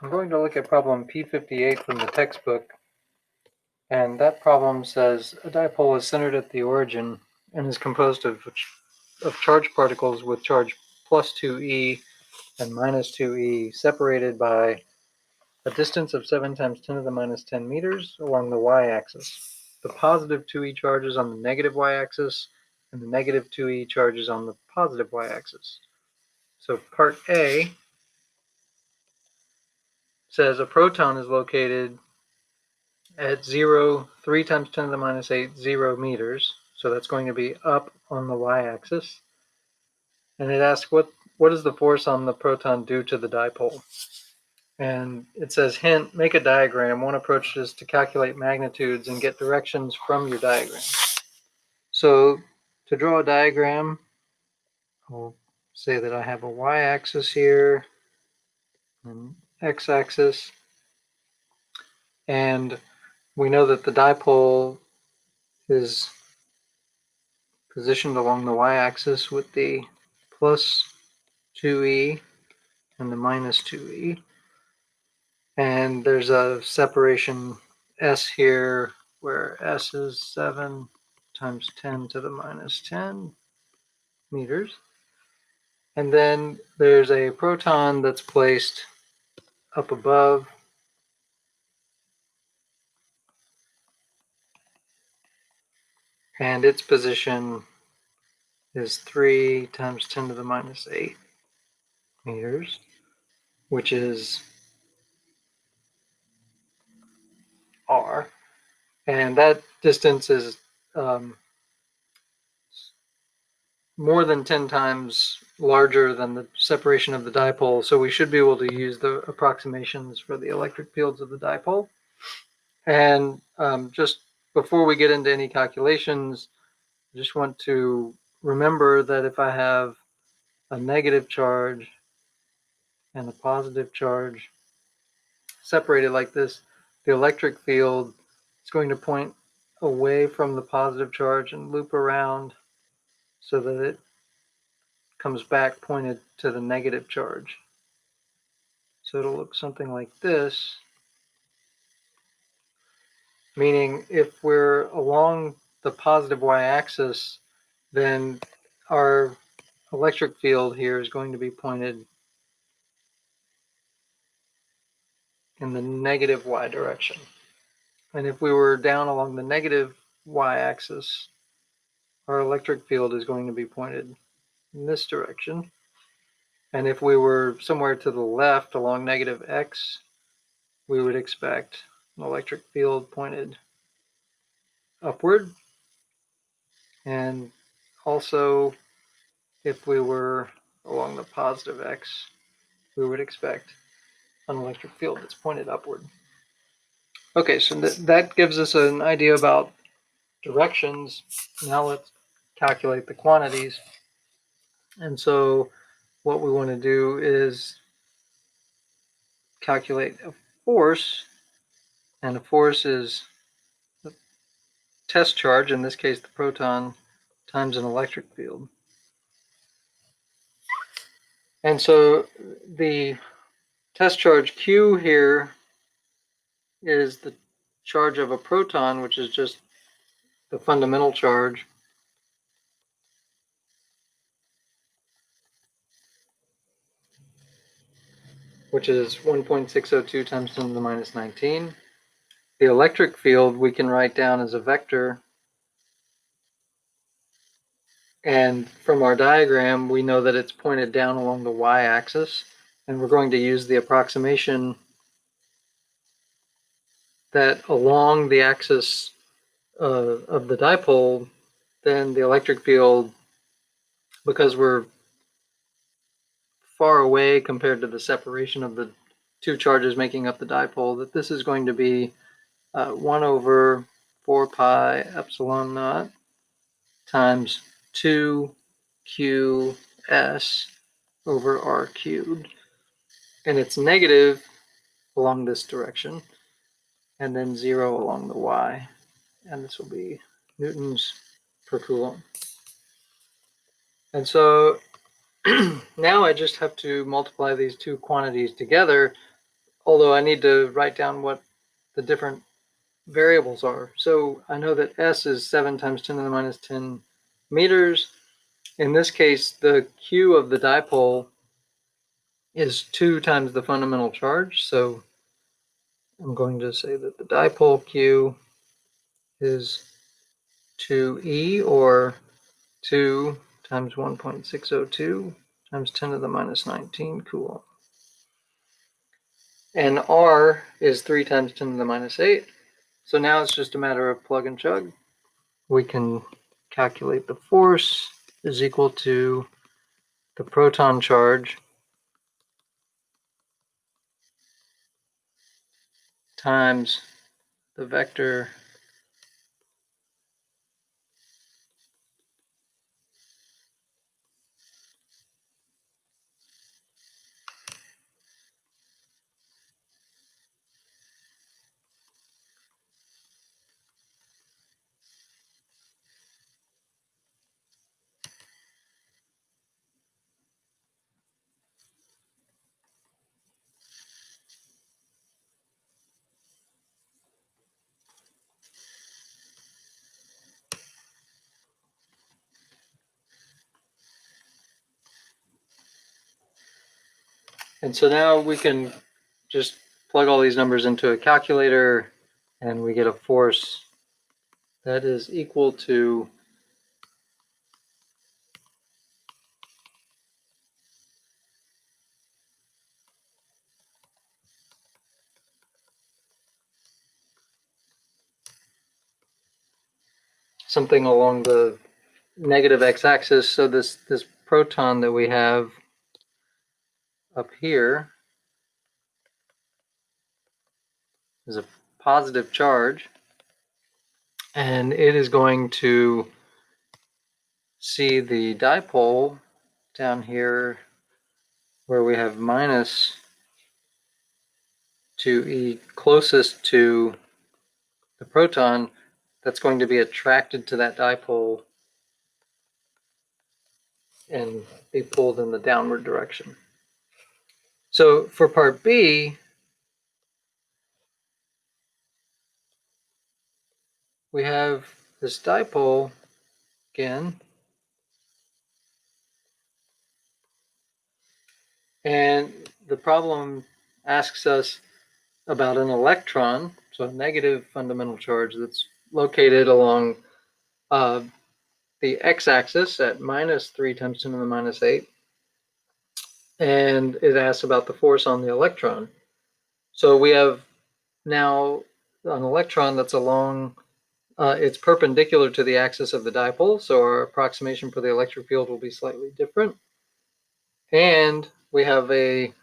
I'm going to look at problem P58 from the textbook, and that problem says a dipole is centered at the origin and is composed of charged particles with charge plus 2e and minus 2e separated by a distance of 7 times 10 to the minus 10 meters along the y-axis. The positive 2e charges on the negative y-axis and the negative 2e charges on the positive y-axis. So part A says a proton is located at 3 times 10 to the minus 8, 0 meters. So that's going to be up on the y-axis. And it asks what does the force on the proton do to the dipole? And it says, hint, make a diagram. One approach is to calculate magnitudes and get directions from your diagram. So to draw a diagram, I'll say that I have a y-axis here, an x-axis, and we know that the dipole is positioned along the y-axis with the plus 2e and the minus 2e. And there's a separation s here where s is 7 times 10 to the minus 10 meters. And then there's a proton that's placed up above, and its position is 3 times 10 to the minus 8 meters, which is r. And that distance is more than 10 times larger than the separation of the dipole, so we should be able to use the approximations for the electric fields of the dipole. And just before we get into any calculations, I just want to remember that if I have a negative charge and a positive charge separated like this, the electric field is going to point away from the positive charge and loop around so that it comes back pointed to the negative charge. So it'll look something like this, meaning if we're along the positive y-axis, then our electric field here is going to be pointed in the negative y direction. And if we were down along the negative y-axis, our electric field is going to be pointed in this direction. And if we were somewhere to the left along negative x, we would expect an electric field pointed upward. And also, if we were along the positive x, we would expect an electric field that's pointed upward. Okay, so that gives us an idea about directions. Now let's calculate the quantities. And so what we want to do is calculate a force, and a force is the test charge, in this case the proton, times an electric field. And so the test charge Q here is the charge of a proton, which is just the fundamental charge. Which is 1.602 times 10 to the minus 19. The electric field we can write down as a vector. And from our diagram, we know that it's pointed down along the y-axis. And we're going to use the approximation that along the axis of the dipole, then the electric field, because we're far away compared to the separation of the two charges making up the dipole, that this is going to be 1 over 4 pi epsilon naught times 2qs over r cubed. And it's negative along this direction, and then 0 along the y. And this will be newtons per coulomb. And so now I just have to multiply these two quantities together. although I need to write down what the different variables are. So I know that S is 7 times 10 to the minus 10 meters. In this case, the Q of the dipole is 2 times the fundamental charge. So I'm going to say that the dipole Q is 2E, or 2 times 1.602 times 10 to the minus 19 coulomb. And R is 3 times 10 to the minus 8. So now it's just a matter of plug and chug. We can calculate the force is equal to the proton charge times the vector And so now we can just plug all these numbers into a calculator, and we get a force that is equal to something along the negative x-axis. So this proton that we have up here is a positive charge, and it is going to see the dipole down here where we have minus 2e closest to the proton. That's going to be attracted to that dipole and be pulled in the downward direction. So for part B, we have this dipole again, and the problem asks us about an electron, so a negative fundamental charge that's located along the x-axis at minus 3 times 10 to the minus 8, and it asks about the force on the electron. So we have now an electron that's along, it's perpendicular to the axis of the dipole, so our approximation for the electric field will be slightly different. And we have an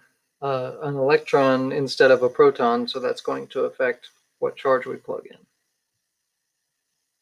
electron instead of a proton, so that's going to affect what charge we plug in.